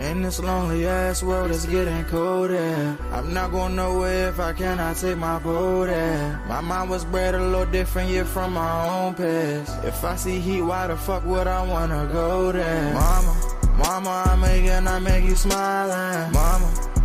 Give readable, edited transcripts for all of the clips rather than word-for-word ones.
In this lonely ass world, it's getting colder. I'm not going nowhere if I cannot take my boat there. My mind was bred a little different, yeah, from my own past. If I see heat, why the fuck would I wanna go there? Mama, I make you smiling.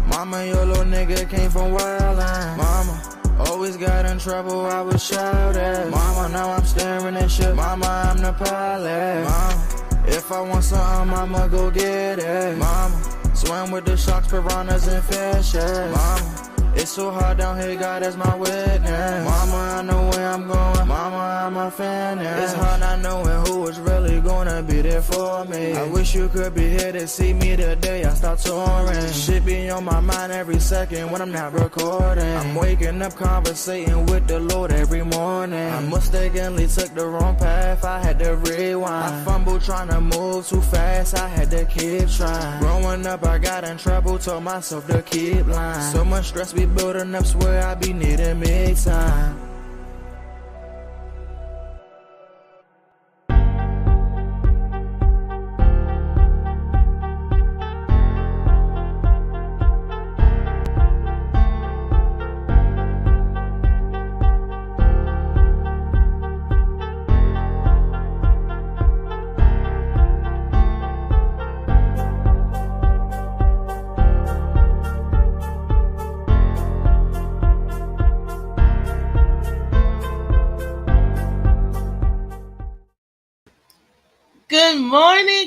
Mama, your little nigga came from wildin'. Mama, always got in trouble, I was shouted. Mama, now I'm staring at shit. Mama, I'm the pilot. Mama, if I want something, I'ma go get it. Mama, swim with the sharks, piranhas, and fishes. Mama, it's so hard down here, God is my witness. Mama, I know where I'm going. Mama, I'm a fan. It's hard not knowing who is really gonna be there for me. I wish you could be here to see me the day I start touring. Shit be on my mind every second when I'm not recording. I'm waking up conversating with the Lord every morning. I mistakenly took the wrong path, I had to rewind. I fumbled trying to move too fast, I had to keep trying. Growing up, I got in trouble, told myself to keep lying. So much stress be building up, swear I be needing me time.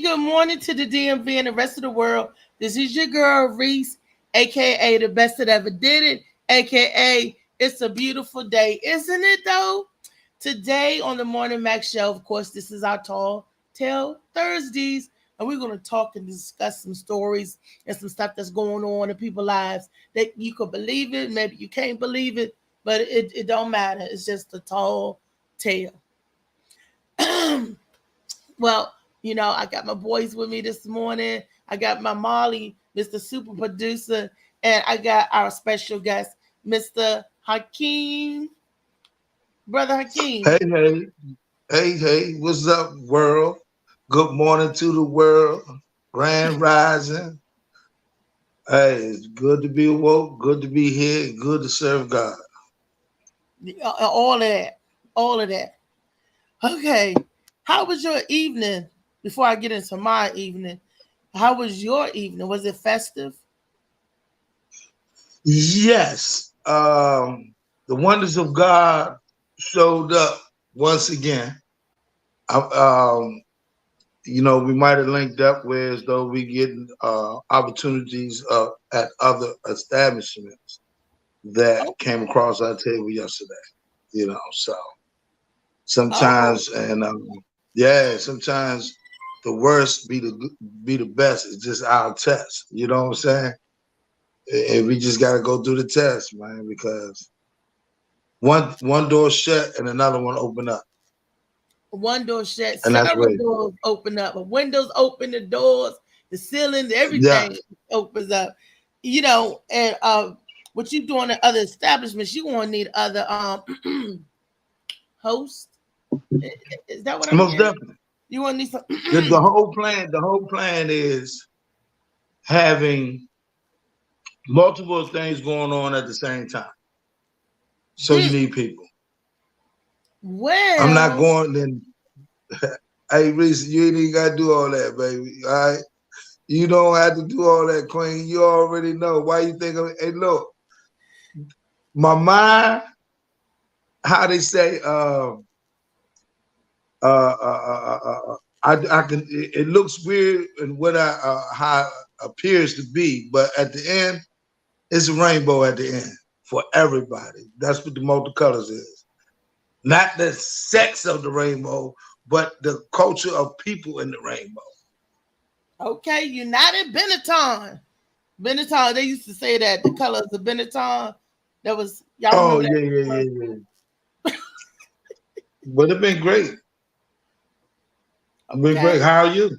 Good morning to the DMV and the rest of the world. This is your girl, Reese, a.k.a. the best that ever did it, a.k.a. it's a beautiful day, isn't it, though? Today on the Morning Max Show, of course, this is our Tall Tale Thursdays, and we're going to talk and discuss some stories and some stuff that's going on in people's lives that you could believe it, maybe you can't believe it, but it don't matter. It's just a tall tale. Well, you know, I got my boys with me this morning. I got my Molly, Mr. Super Producer, and I got our special guest, Mr. Hakeem. Brother Hakeem. Hey, what's up, world? Good morning to the world. Grand rising. Hey, it's good to be awoke, good to be here, good to serve God. All of that. Okay, how was your evening? Before I get into my evening, how was your evening? Was it festive? Yes. The wonders of God showed up once again. You know, we might have linked up where as though we getting opportunities at other establishments that came across our table yesterday. You know, so sometimes sometimes the worst be the best. It's just our test. You know what I'm saying? And we just got to go through the test, man, because one door shut and another one open up. One door shut, several doors open up. Windows open, the doors, the ceilings, everything opens up. You know, and what you doing at other establishments, you gonna need other hosts. Is that what I'm Most hearing? definitely. You want to need some? The whole plan is having multiple things going on at the same time. So you need people. Well, I'm not going then. Hey, Reese, you ain't even got to do all that, baby. All right? You don't have to do all that, Queen. You already know. Why you think of it? Hey, look, my mind, how they say, I can. It looks weird and what how it appears to be, but at the end, it's a rainbow at the end for everybody. That's what the multicolors is. Not the sex of the rainbow, but the culture of people in the rainbow. Okay, United Benetton. Benetton. They used to say that the colors of Benetton. That was y'all. Yeah. But it's been great. It's been great. How are you?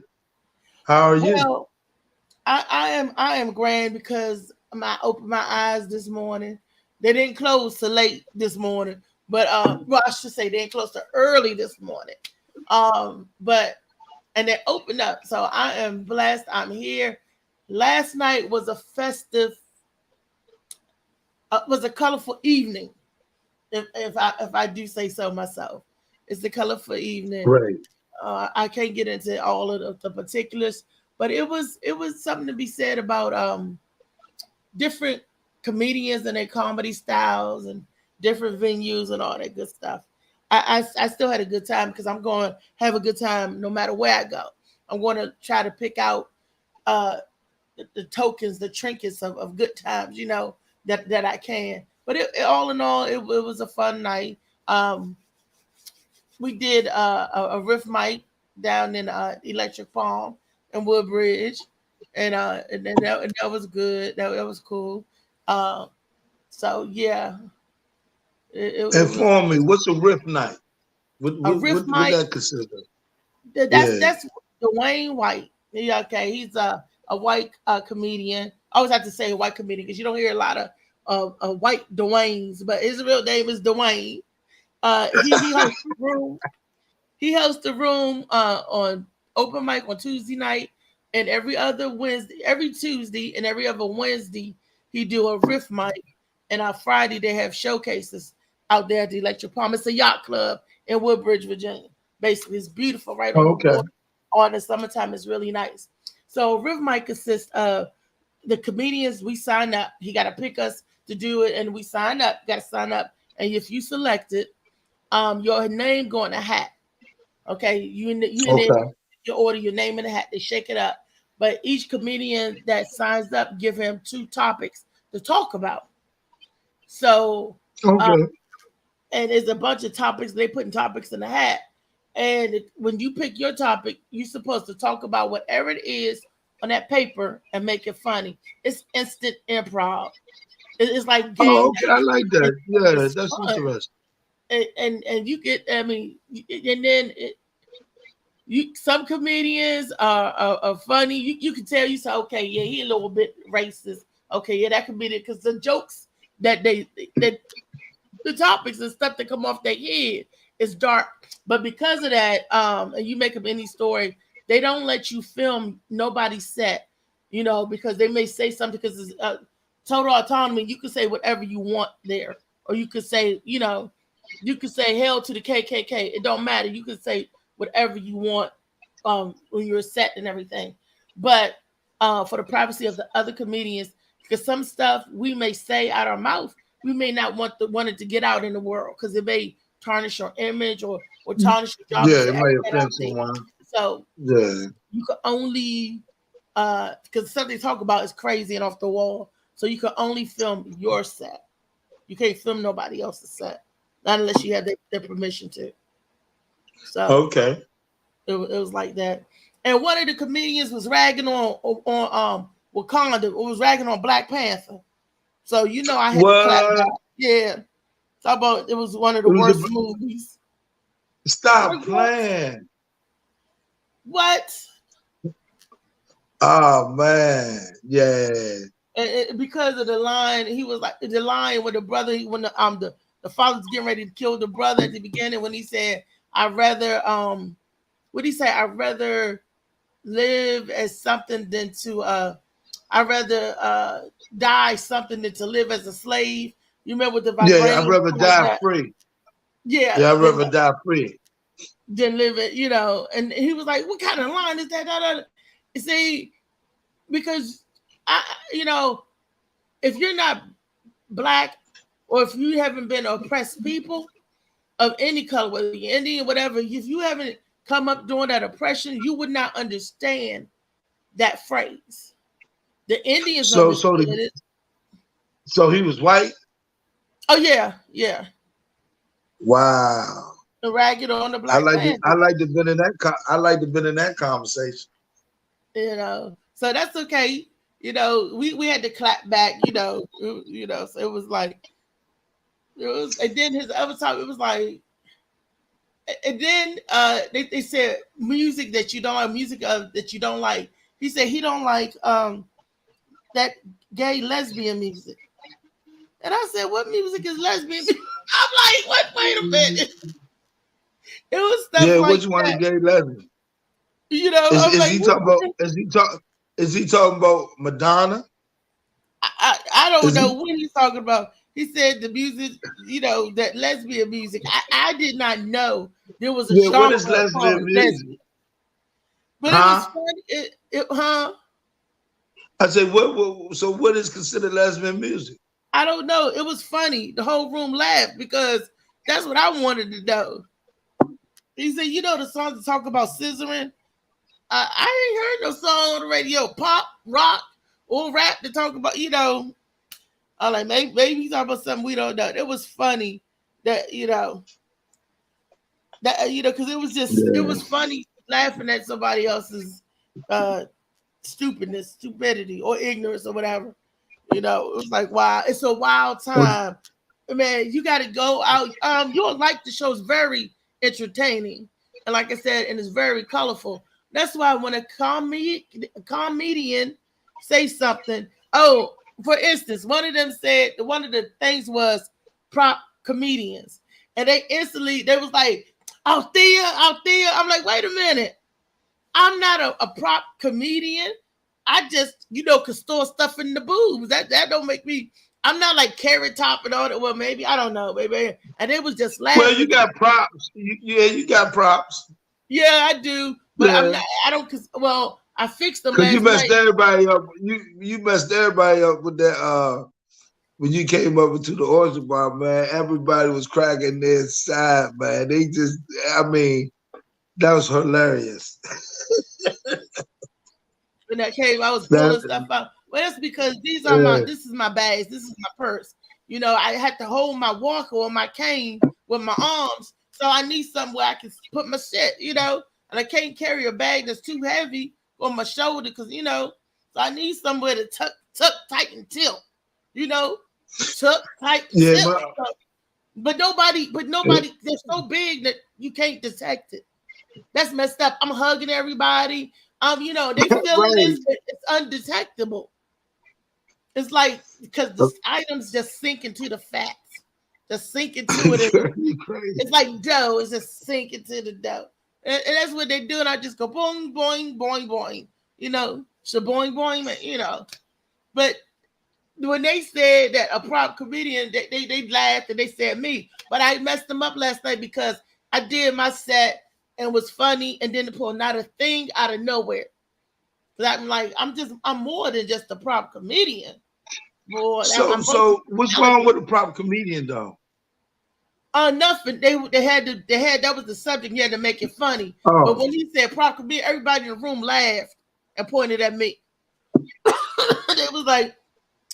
I am grand because I opened my eyes this morning. They didn't close till late this morning, but well, I should say they didn't close till early this morning. But and they opened up, so I am blessed. I'm here. Last night was a festive, was a colorful evening. If I do say so myself, it's a colorful evening. Great. I can't get into all of the particulars, but it was something to be said about different comedians and their comedy styles and different venues and all that good stuff. I still had a good time because I'm going to have a good time no matter where I go. I'm going to try to pick out uh, the tokens, the trinkets of good times, that I can. But all in all, it was a fun night. Um, we did a riff mic down in Electric Palm and Woodbridge, and that was good. That was cool. Uh, so yeah, it was Inform me, what's a riff night? a riff What mic. that consist of? Yeah. That's Dwayne White. Yeah, okay, he's a white comedian. I always have to say white comedian because you don't hear a lot of white Dwaynes, but his real name is Dwayne. He hosts the room. He hosts the room on open mic on Tuesday night, and every other Wednesday, every Tuesday, and every other Wednesday, he do a riff mic. And on Friday, they have showcases out there at the Electric Palm. It's a yacht club in Woodbridge, Virginia. Basically, it's beautiful right on Oh, the okay. water. All in the summertime is really nice. So riff mic consists of the comedians. We sign up. He got to pick us to do it, and we sign up. Got to sign up, and if you select it, your name go in a hat. Okay, you then Okay. you order your name in a hat. They shake it up, but each comedian that signs up give him two topics to talk about. So, uh, Okay. and there's a bunch of topics. They putting topics in the hat, and when you pick your topic, you're supposed to talk about whatever it is on that paper and make it funny. It's instant improv. It's like game Oh, okay. I night. like that. Yeah, It's that's fun, interesting. and you get. I mean, and then some comedians are funny. You can tell, you say, okay, yeah, he a little bit racist. Okay, yeah, that could be it because the jokes that that the topics and stuff that come off their head is dark. But because of that, and you make up any story, they don't let you film nobody's set, because they may say something because it's total autonomy. You can say whatever you want there, or you could say, you could say hell to the KKK. It don't matter. You can say whatever you want when you're set and everything. But for the privacy of the other comedians, because some stuff we may say out our mouth, we may not want it to get out in the world because it may tarnish your image or tarnish your job Yeah, as it an may actor out offend there. someone. So Yeah. you can only because something they talk about is crazy and off the wall. So you can only film your set. You can't film nobody else's set, not unless you have their permission to. So Okay. it was like that. And one of the comedians was ragging on Wakanda. It was ragging on Black Panther. So I had to clap back. What? Yeah. Talk about it was one of the It was worst the, movies. stop playing. What? Oh man. Yeah. Because of the line, he was like the line with the brother when the father's getting ready to kill the brother at the beginning when he said, "I'd rather what did he say? I'd rather live as something than to I'd rather die something than to live as a slave." You remember with the Yeah, I'd vibranium rather like die that? free. Yeah, Yeah, I'd rather die free. than live it, And he was like, "What kind of line is that?" You see, because I, if you're not black or if you haven't been oppressed people of any color, whether you're Indian, whatever, if you haven't come up during that oppression, you would not understand that phrase. The Indians So understood so the it. so he was white? Oh yeah, yeah. Wow. The ragged on the I Black like to Panther, I like to been in that conversation. So that's okay. We had to clap back. So it was like it was, and then his other time it was like, and then they said music that you don't like, music that you don't like. He said he don't like that gay lesbian music. And I said, what music is lesbian? I'm like, what? Wait a minute. It was stuff like which one is gay lesbian? You know, is he talking about? Is he talking about Madonna? I don't know what he's talking about. He said the music, you know, that lesbian music. I did not know there was a genre what is lesbian music? Lesbian. But it was funny. I said, what? So what is considered lesbian music? I don't know. It was funny. The whole room laughed because that's what I wanted to know. He said, you know the songs that talk about scissoring? I ain't heard no song on the radio, pop, rock, or rap to talk about, you know. I'm like, maybe he's talking about something we don't know. It was funny that, because it was just, it was funny laughing at somebody else's stupidity or ignorance or whatever. You know, it was like, wow, it's a wild time. Man, you got to go out. You'll like the show. It's very entertaining. And like I said, and it's very colorful. That's why when a comedian say something, for instance, one of them said, one of the things was prop comedians. And they was like, Althea. I'm like, wait a minute. I'm not a prop comedian. I just, could store stuff in the boobs. That don't make me, I'm not like Carrot Top and all that. Well, maybe, I don't know, maybe. And it was just laughing. Well, you got props. You got props. Yeah, I do. But I fixed them. Because you messed everybody up. You messed everybody up with that. When you came up into the Oyster Bar, man, everybody was cracking their side, man. They just, that was hilarious. When I came, I was pulling stuff out. Well, that's because these are this is my bags, this is my purse. I had to hold my walker or my cane with my arms, so I need somewhere where I can put my shit, and I can't carry a bag that's too heavy on my shoulder because, so I need somewhere to tuck, tight, and tilt, tuck, tight, tilt. But nobody, they're so big that you can't detect it. That's messed up. I'm hugging everybody. They feel this, it's undetectable. It's like because the items just sink into the fats, just sink into it. It's like dough. It's just sink into the dough, and that's what they do. And I just go boing, boing, boing, boing. Shaboing, boing. But when they said that a prop comedian, they laughed and they said me. But I messed them up last night because I did my set and was funny and didn't pull not a thing out of nowhere. But I'm like, I'm more than just a prop comedian. Boy, so what's wrong with a prop comedian though? Nothing. They had that was the subject. You had to make it funny. But when he said prop comedian, everybody in the room laughed and pointed at me. It was like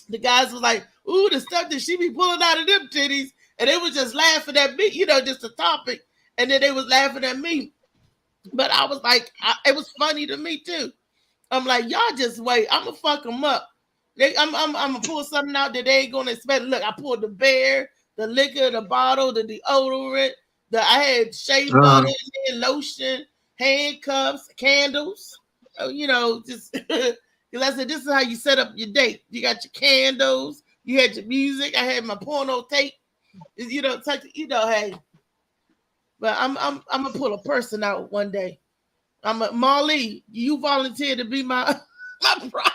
the guys was like, "Ooh, the stuff that she be pulling out of them titties," and they was just laughing at me. Just a topic, and then they was laughing at me. But I was like, it was funny to me too. I'm like, y'all just wait. I'm gonna fuck them up. I'm gonna pull something out that they ain't gonna expect. Look, I pulled the bear, the liquor, the bottle, the deodorant. I had shea butter, lotion, handcuffs, candles. Just because I said this is how you set up your date. You got your candles. You had your music. I had my porno tape. Hey. But I'm gonna pull a person out one day. Marley, you volunteer to be my bride.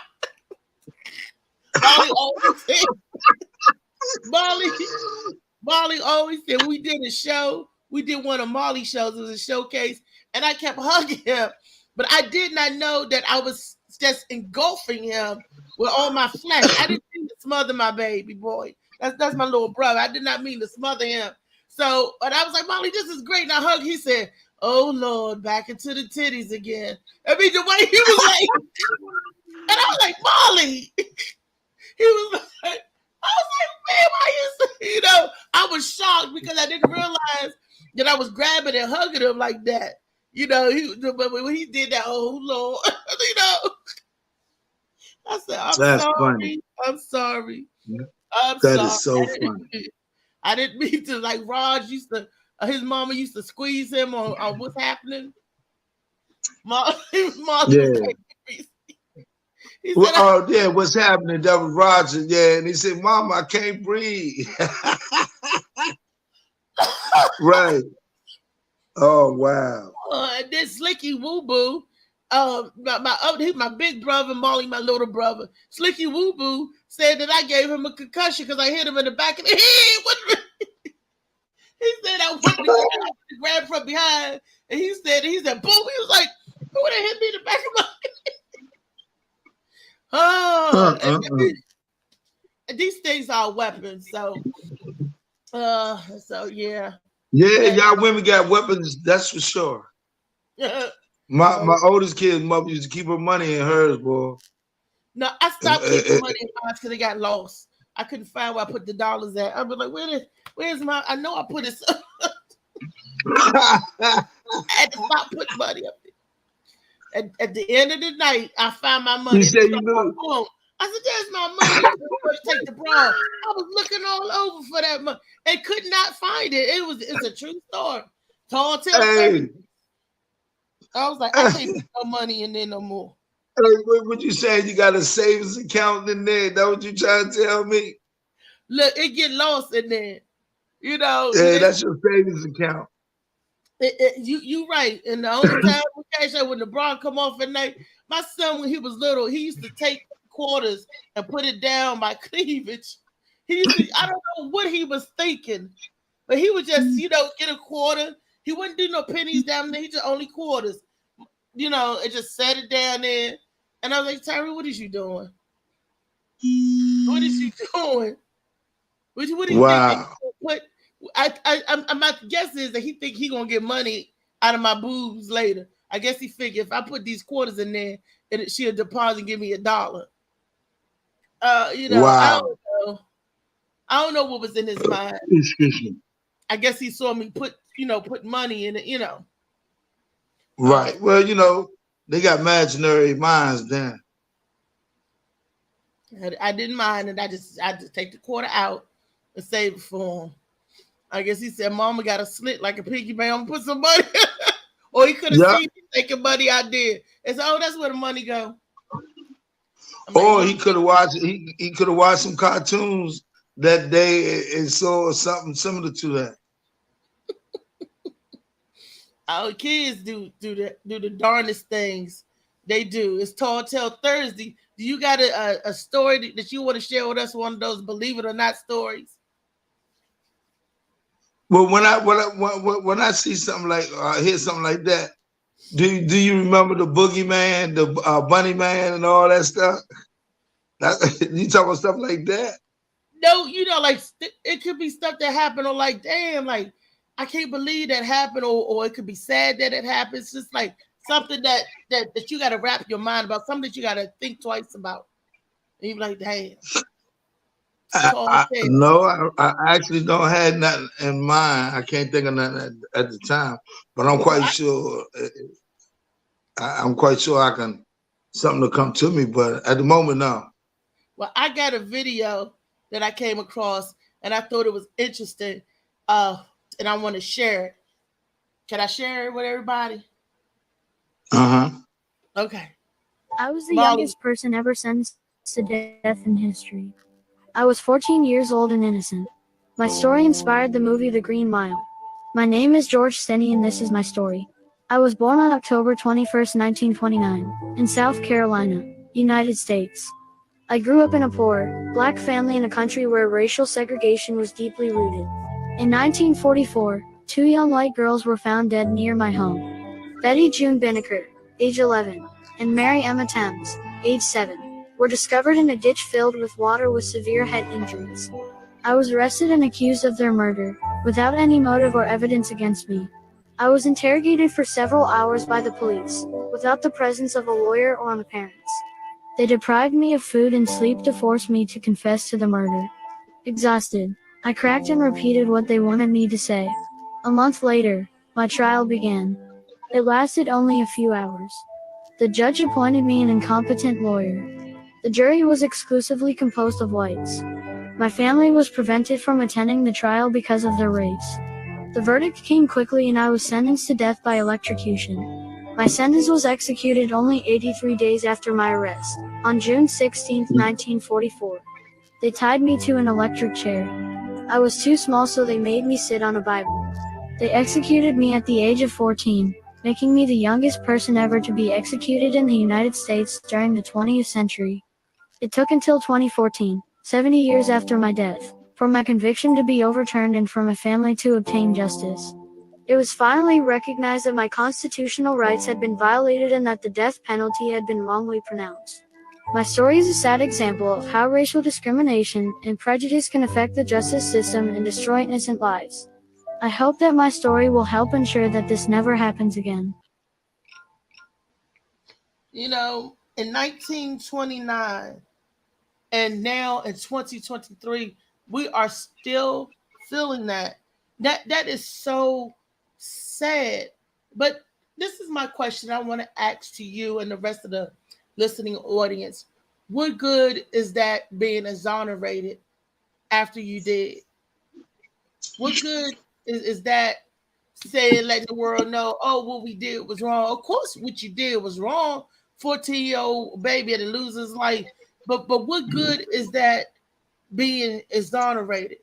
Marley always said we did a show. We did one of Marley's shows. It was a showcase, and I kept hugging him, but I did not know that I was just engulfing him with all my flesh. I didn't mean to smother my baby boy. That's my little brother. I did not mean to smother him. So, but I was like, Molly, this is great. And I hugged. He said, "Oh Lord, back into the titties again." I mean, the way he was like, and I was like, Molly. He was like, I was like, man, why you? I was shocked because I didn't realize that I was grabbing and hugging him like that. But when he did that, oh Lord, I said, I'm sorry. Funny. I'm sorry. That is so funny. I didn't mean to, like Raj used to, his mama used to squeeze him on what's happening. He Well, said, oh yeah, what's happening? That was Roger, yeah, and he said, "Mama, I can't breathe." Right. Oh wow. and then Slicky Woo Boo, my big brother, Molly, my little brother, Slicky Woo Boo said that I gave him a concussion because I hit him in the back of the head. He said I went to grab from behind, and he said, boom. He was like, who would have hit me in the back of my head? Oh, these things are weapons. So yeah. Yeah, y'all women got weapons, that's for sure. My oldest kid's mother used to keep her money in hers, boy. No, I stopped keeping money in mine because it got lost. I couldn't find where I put the dollars at. I was like, where's my? I know I put it. I had to stop putting money up there. At the end of the night, I found my money. You said you knew. I said, "There's my money." Take the bra. I was looking all over for that money and could not find it. It's a true story. Tall tale. Hey. I was like, I can't put no money in there no more. Hey, what you saying? You got a savings account in there? That what you trying to tell me? Look, it get lost in there. You know. Yeah, that's your savings account. You right. And the only time we cash out when the bra come off at night, my son, when he was little, he used to take quarters and put it down my cleavage. I don't know what he was thinking, but he would just, get a quarter. He wouldn't do no pennies down there. He just only quarters, and just set it down there. And I was like, Tyree, what is you doing? What is you doing? What do you wow. think? My guess is that he think he gonna get money out of my boobs later. I guess he figured if I put these quarters in there, she'll deposit and give me $1. Wow. I don't know what was in his mind. I guess he saw me put money in it, Right. Well, they got imaginary minds then. I didn't mind it. I just take the quarter out and save it for him. I guess he said, "Mama got a slit like a piggy bank. I'm gonna put some money." Or he could have seen me taking money I did. And so, that's where the money go. Or he could have watched. He could have watched some cartoons that day and saw something similar to that. Our kids do the darndest things. They do. It's Tall Tale Thursday. Do you got a story that you want to share with us? One of those believe it or not stories? Well, when I see something like hear something like that, do you remember the boogeyman, the bunny man, and all that stuff? You talk about stuff like that? No, like it could be stuff that happened, or like, damn, like I can't believe that happened, or it could be sad that it happened. It's just like something that you got to wrap your mind about, something that you got to think twice about. And you're like, damn. No, I actually don't have nothing in mind. I can't think of nothing at the time, but I'm quite sure. I'm quite sure something to come to me, but at the moment, no. Well, I got a video that I came across, and I thought it was interesting, and I want to share it. Can I share it with everybody? Okay. I was the youngest person ever sentenced to death in history. I was 14 years old and innocent. My story inspired the movie The Green Mile. My name is George Steny, and this is my story. I was born on October 21st, 1929, in South Carolina, United States. I grew up in a poor, black family in a country where racial segregation was deeply rooted. In 1944, 2 young white girls were found dead near my home. Betty June Binnicker, age 11, and Mary Emma Thames, age 7. Were discovered in a ditch filled with water with severe head injuries. I was arrested and accused of their murder, without any motive or evidence against me. I was interrogated for several hours by the police, without the presence of a lawyer or my parents. They deprived me of food and sleep to force me to confess to the murder. Exhausted, I cracked and repeated what they wanted me to say. A month later, my trial began. It lasted only a few hours. The judge appointed me an incompetent lawyer. The jury was exclusively composed of whites. My family was prevented from attending the trial because of their race. The verdict came quickly and I was sentenced to death by electrocution. My sentence was executed only 83 days after my arrest, On June 16, 1944, they tied me to an electric chair. I was too small, so they made me sit on a Bible. They executed me at the age of 14, making me the youngest person ever to be executed in the United States during the 20th century. It took until 2014, 70 years after my death, for my conviction to be overturned and for my family to obtain justice. It was finally recognized that my constitutional rights had been violated and that the death penalty had been wrongly pronounced. My story is a sad example of how racial discrimination and prejudice can affect the justice system and destroy innocent lives. I hope that my story will help ensure that this never happens again. You know, in 1929 and now in 2023, we are still feeling that. That is so sad. But this is my question I want to ask to you and the rest of the listening audience. What good is that being exonerated after you did? What good is that saying, letting the world know, oh, what we did was wrong? Of course, what you did was wrong. 14-year-old baby had to lose his life. But what good is that being exonerated?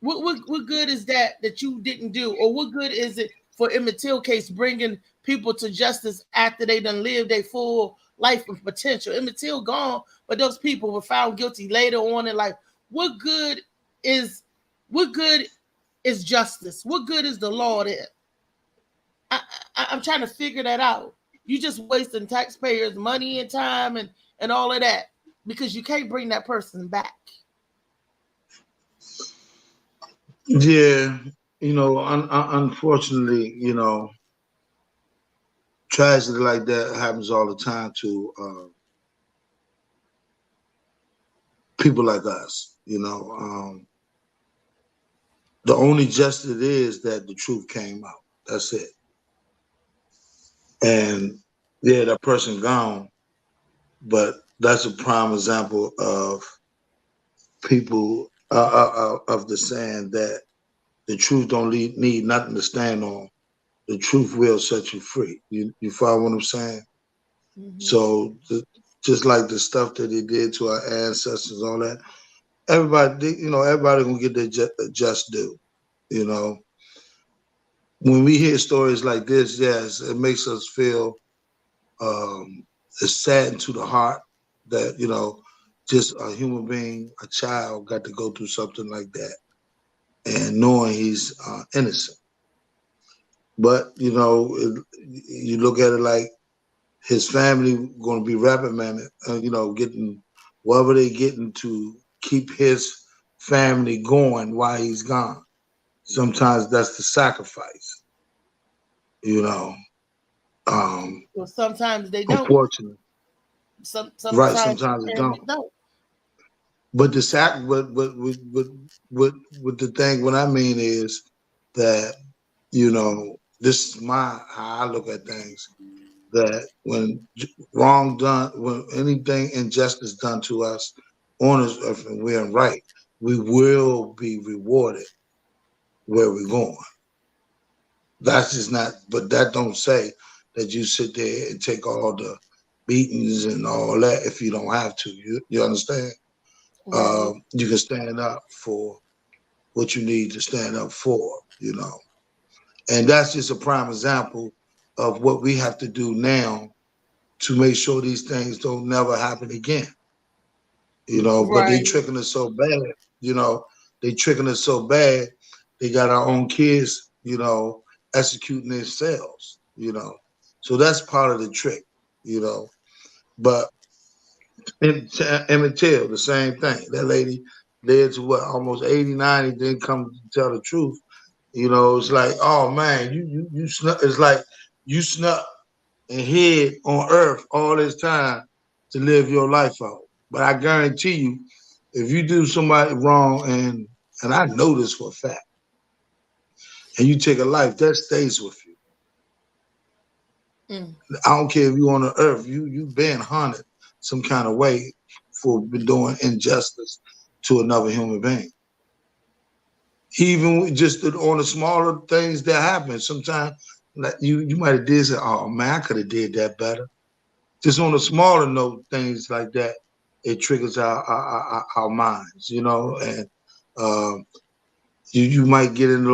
What good is that you didn't do? Or what good is it for Emmett Till case bringing people to justice after they done lived their full life of potential? Emmett Till gone, but those people were found guilty later on in life. What good is justice? What good is the law there? I'm trying to figure that out. You just wasting taxpayers' money and time and all of that because you can't bring that person back. Yeah, unfortunately, tragedy like that happens all the time to people like us. The only justice is that the truth came out. That's it. And yeah, that person gone, but that's a prime example of people of the saying that the truth don't need nothing to stand on. The truth will set you free. You follow what I'm saying? Mm-hmm. So just like the stuff that they did to our ancestors, all that, everybody gonna get their just due. When we hear stories like this, yes, it makes us feel it's saddened to the heart that just a human being, a child, got to go through something like that, and knowing he's innocent. But you look at it like his family going to be reprimanded, getting whatever they getting to keep his family going while he's gone. Sometimes that's the sacrifice, Well, sometimes they don't. Unfortunately. Sometimes right. Sometimes they don't. But the with the thing, what I mean is that this is how I look at things. That when wrong done, when anything injustice done to us on us, if we're right, we will be rewarded where we're going. That's just not, but that don't say that you sit there and take all the beatings and all that if you don't have to. You understand? Right. You can stand up for what you need to stand up for, And that's just a prime example of what we have to do now to make sure these things don't never happen again. Right. But they tricking us so bad, they tricking us so bad, they got our own kids, executing themselves, So that's part of the trick, But Emmett Till, the same thing. That lady lived to almost 89. He didn't come to tell the truth. It's like, oh man, you snuck. It's like you snuck and hid on earth all this time to live your life out. But I guarantee you, if you do somebody wrong, and I know this for a fact, and you take a life, that stays with you. I don't care if you're on the earth, you've been haunted some kind of way for doing injustice to another human being. Even just on the smaller things that happen, sometimes like you might have did say, oh man, I could have did that better. just on a smaller note, things like that, it triggers our minds, you know, and you might get in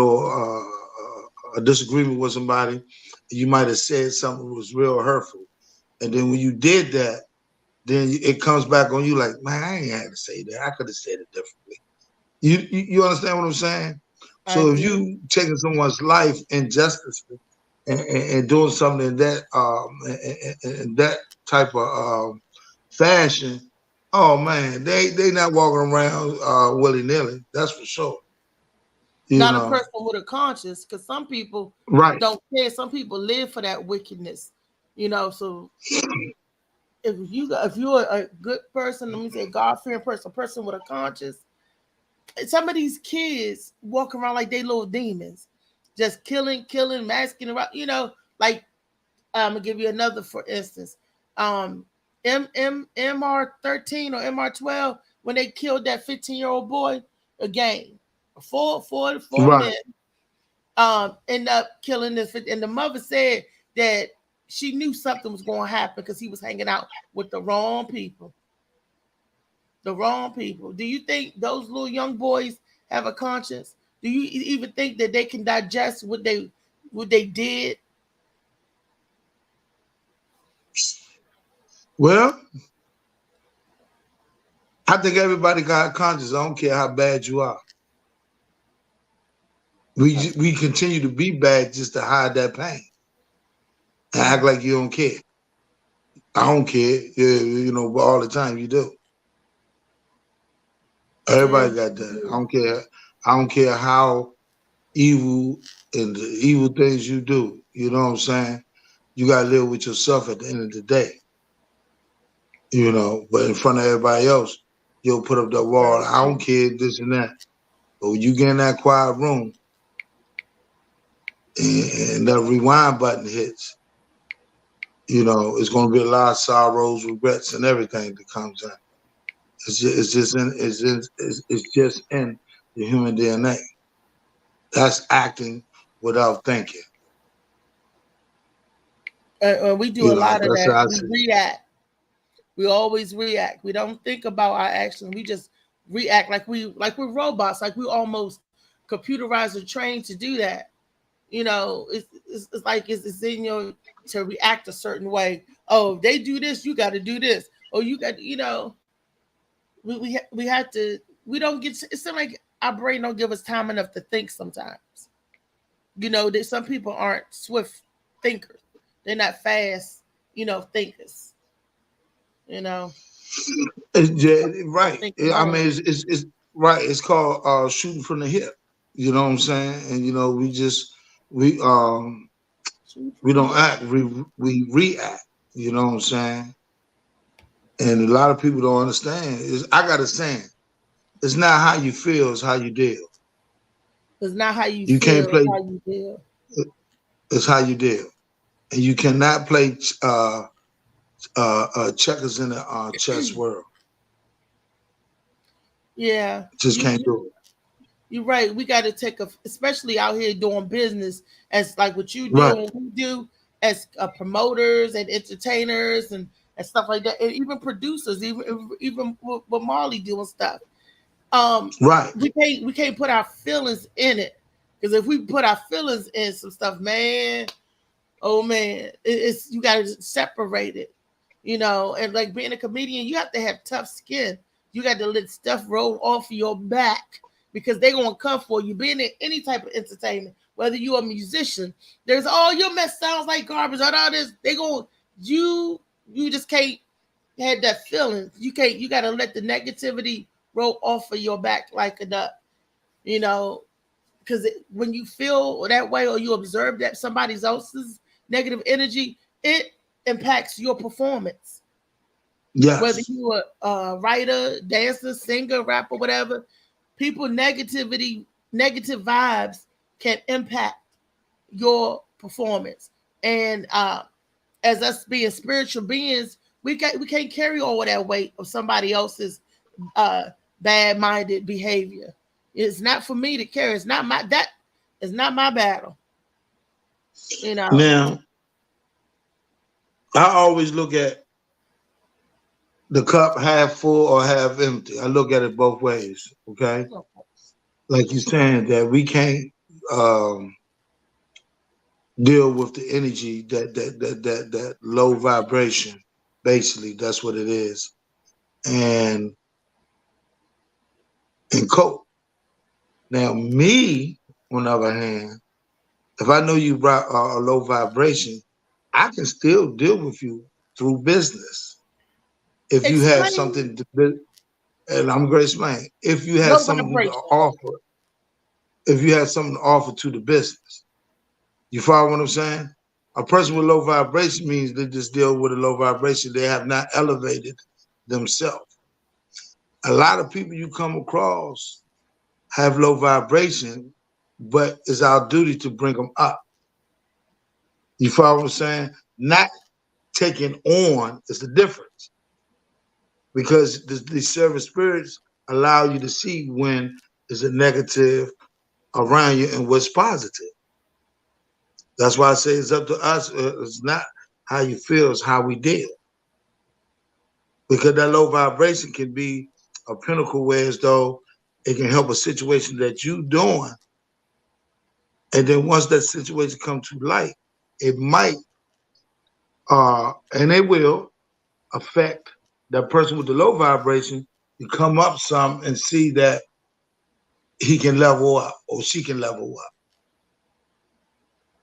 a disagreement with somebody. You might have said something that was real hurtful. And then when you did that, then it comes back on you like, man, I ain't had to say that. I could have said it differently. You understand what I'm saying? So if you taking someone's life injustice and doing something in that type of fashion, oh man, they not walking around willy-nilly. That's for sure. Not a person with a conscience, because some people don't care. Some people live for that wickedness, you know. So if you're a good person, let me say God-fearing person with a conscience, some of these kids walk around like they little demons, just killing, masking around, you know. Like I'm gonna give you another, for instance, MR13 or MR12, when they killed that 15-year-old boy again. Four men end up killing this, and the mother said that she knew something was going to happen because he was hanging out with the wrong people. The wrong people. Do you think those little young boys have a conscience? Do you even think that they can digest what they did? Well, I think everybody got a conscience. I don't care how bad you are. We continue to be bad just to hide that pain and act like you don't care. I don't care, you know, but all the time you do. Everybody got that. I don't care how evil and the evil things you do. You know what I'm saying? You gotta live with yourself at the end of the day. You know, but in front of everybody else, you'll put up that wall. I don't care, this and that. But when you get in that quiet room and that rewind button hits, you know, it's going to be a lot of sorrows, regrets, and everything that comes in. It's just in the human DNA. That's acting without thinking. We do a lot of that. We react. We always react. We don't think about our actions. We just react like we're robots, like we almost computerized or trained to do that. You know, it's like it's in your to react a certain way. Oh, if they do this, you got to do this. Oh, you got, you know, we have to. We don't get. It's like our brain don't give us time enough to think sometimes. You know, that some people aren't swift thinkers. They're not fast, you know, thinkers. You know, right. I mean, it's right. It's called shooting from the hip. You know what I'm saying? And you know, we don't act. We react. You know what I'm saying? And a lot of people don't understand. I got a saying: it's not how you feel; it's how you deal. It's not how you feel; can't play. It's how you deal. It's how you deal, and you cannot play checkers in the chess world. Yeah, just can't do it. You're right. We got to take especially out here doing business as like what you do, and we do as promoters and entertainers and stuff like that, and even producers, even with Marley doing stuff. We can't put our feelings in it, because if we put our feelings in some stuff, man, oh man, it's you got to separate it. You know, and like being a comedian, you have to have tough skin. You got to let stuff roll off your back, because they're going to come for you. Being in any type of entertainment, whether you're a musician, there's your mess sounds like garbage. All this, you just can't have that feeling. You got to let the negativity roll off of your back like a duck, you know, because when you feel that way or you observe that somebody else's negative energy, it impacts your performance. Yes. Whether you're a writer, dancer, singer, rapper, whatever, negative vibes can impact your performance. And as us being spiritual beings, we can't carry all of that weight of somebody else's bad-minded behavior. It's not for me to carry. It's not my battle. You know. Now, I always look at the cup half full or half empty. I look at it both ways. Okay, like you're saying that we can't deal with the energy that low vibration. Basically, that's what it is, and cope. Now, me, on the other hand, if I know you brought a low vibration, I can still deal with you through business. If you have something to, and I'm going to explain, if you have something to offer, if you have something to offer to the business, you follow what I'm saying? A person with low vibration means they just deal with a low vibration. They have not elevated themselves. A lot of people you come across have low vibration, but it's our duty to bring them up. You follow what I'm saying? Not taking on is the difference. Because the servant spirits allow you to see when there's a negative around you and what's positive. That's why I say it's up to us. It's not how you feel, it's how we deal. Because that low vibration can be a pinnacle where as though it can help a situation that you doing. And then once that situation comes to light, it might, and it will, affect that person with the low vibration to come up some and see that he can level up or she can level up.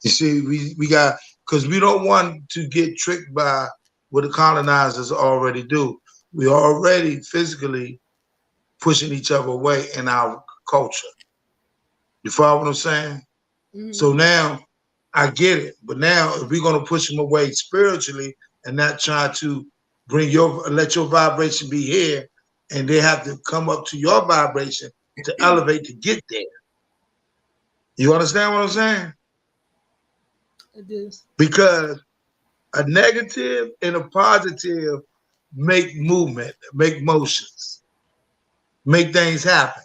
You see, we got, because we don't want to get tricked by what the colonizers already do. We already physically pushing each other away in our culture. You follow what I'm saying? Mm-hmm. So now I get it. But now if we're going to push them away spiritually and not try to let your vibration be here, and they have to come up to your vibration to elevate to get there. You understand what I'm saying? I do. Because a negative and a positive make movement, make motions, make things happen.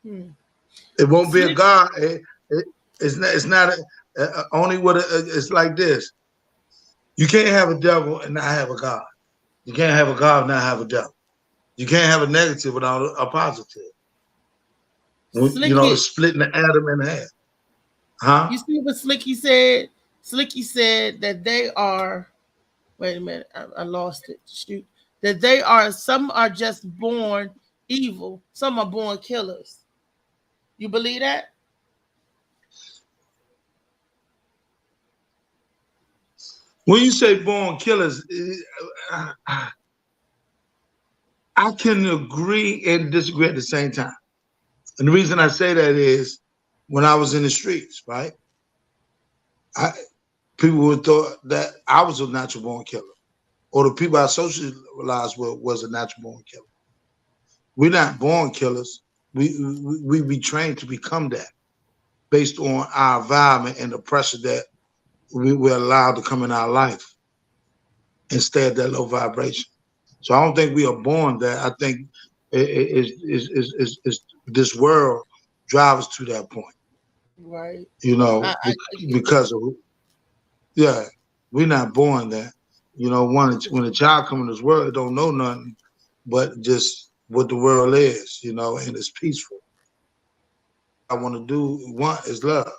It won't be a God. It's not only what it's like this. You can't have a devil and not have a God. You can't have a God and not have a devil. You can't have a negative without a positive. You know, it's splitting the atom in half. Huh? You see what Slicky said? Slicky said that they are, wait a minute, I lost it. Shoot. That they are, some are just born evil, some are born killers. You believe that? When you say born killers, I can agree and disagree at the same time. And the reason I say that is when I was in the streets, right? People would thought that I was a natural born killer, or the people I socialized with was a natural born killer. We're not born killers. We be trained to become that based on our environment and the pressure that we're allowed to come in our life and stay at that low vibration. So I don't think we are born that. I think it's this world drives us to that point. Right. You know, because of, yeah, we're not born that. You know, when a child comes in this world, it don't know nothing but just what the world is, you know, and it's peaceful. I want to is love.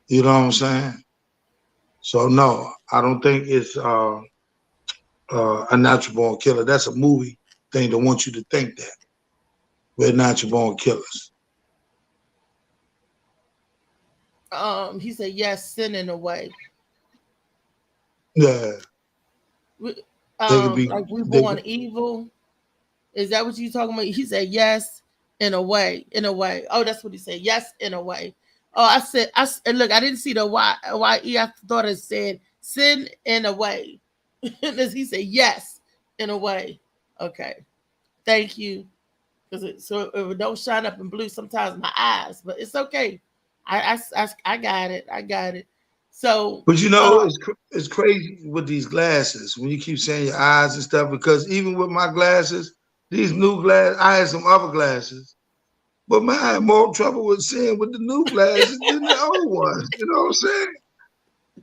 You know what I'm saying? So no, I don't think it's a natural born killer. That's a movie thing that wants you to think that we're natural born killers. He said yes, sin in a way. Yeah. Like we born evil. Is that what you talking about? He said yes, in a way. In a way. Oh, that's what he said. Yes, in a way. Oh, I said, look, I didn't see the Y-E. I thought it said sin in a way. He said yes, in a way. Okay. Thank you. So it don't shine up in blue sometimes my eyes, but it's okay. I got it. I got it. So, but you know, it's crazy with these glasses when you keep saying your eyes and stuff, because even with my glasses, these new glasses, I had some other glasses, but I had more trouble with seeing with the new glasses than the old ones. You know what I'm saying?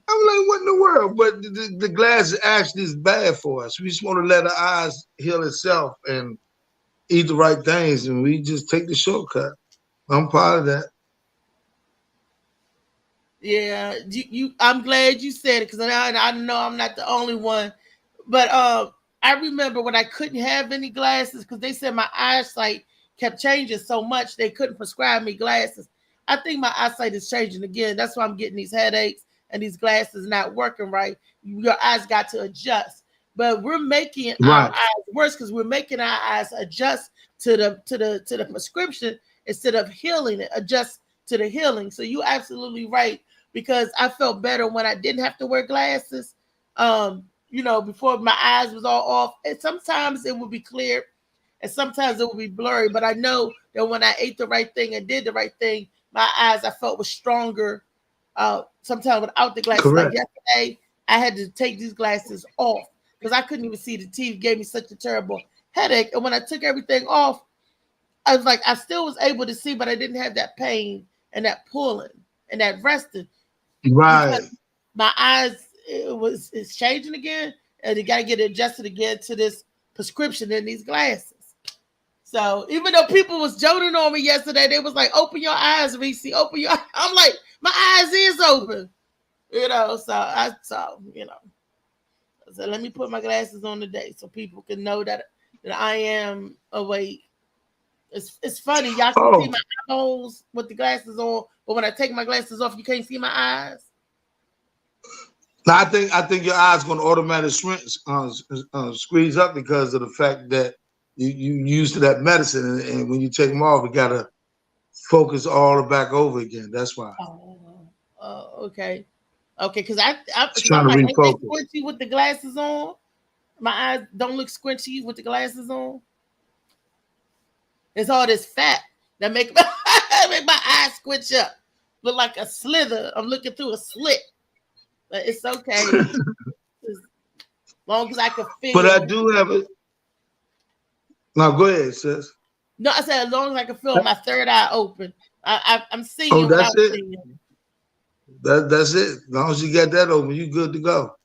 I'm like, what in the world? But the glasses actually is bad for us. We just want to let our eyes heal itself and eat the right things, and we just take the shortcut. I'm part of that. Yeah, I'm glad you said it because I know I'm not the only one. But I remember when I couldn't have any glasses because they said my eyesight kept changing so much they couldn't prescribe me glasses. I think my eyesight is changing again. That's why I'm getting these headaches and these glasses not working right. Your eyes got to adjust. But we're making our eyes worse because we're making our eyes adjust to the prescription instead of healing it, adjust to the healing. So you're absolutely right because I felt better when I didn't have to wear glasses. Before my eyes was all off. And sometimes it would be clear and sometimes it would be blurry. But I know that when I ate the right thing and did the right thing, my eyes I felt was stronger. Sometimes without the glasses. Correct. Like yesterday, I had to take these glasses off because I couldn't even see the TV. It gave me such a terrible headache. And when I took everything off, I was like, I still was able to see, but I didn't have that pain and that pulling and that resting. Right. My eyes it's changing again, and you got to get adjusted again to this prescription in these glasses. So even though people was joking on me yesterday, they was like, "Open your eyes, Reese. Open your." I'm like, my eyes is open, So I said, let me put my glasses on today so people can know that I am awake. It's funny, y'all can see my eyeballs with the glasses on, but when I take my glasses off, you can't see my eyes. Now, I think your eyes going to automatically squeeze up because of the fact that you used to that medicine, and when you take them off, you got to focus all back over again. That's why. Okay. Because I'm trying to refocus. Squinty with the glasses on. My eyes don't look squinty with the glasses on. It's all this fat that make my eyes squinch up, look like a slither. I'm looking through a slit. But it's okay. As long as I can feel. But I do have it. Now go ahead, sis. No, I said as long as I can feel my third eye open. I'm seeing. Oh, that's it. That's it. As long as you get that open, you good to go.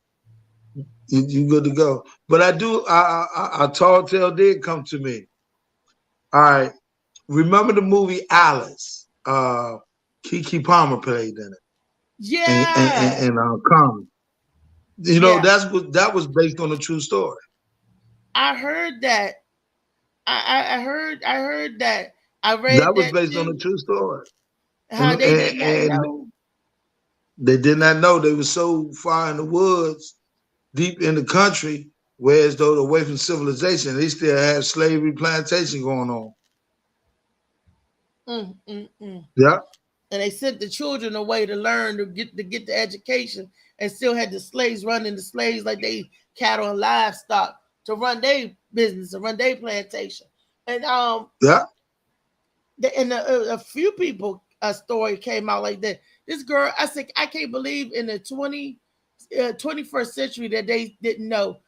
You good to go. But I do. A tall tale did come to me. All right. Remember the movie Alice? Keke Palmer played in it. Yeah. And Carmen. That was based on a true story. I heard that. I heard that. I read that was based on a true story. How they did not know. They did not know. They were so far in the woods, deep in the country, whereas though away from civilization, they still had slavery plantation going on. Yeah. And they sent the children away to learn to get the education, and still had the slaves running the slaves like they cattle and livestock to run their business, to run their plantation. And a few people a story came out like that. This girl, I said, I can't believe in the 21st century that they didn't know.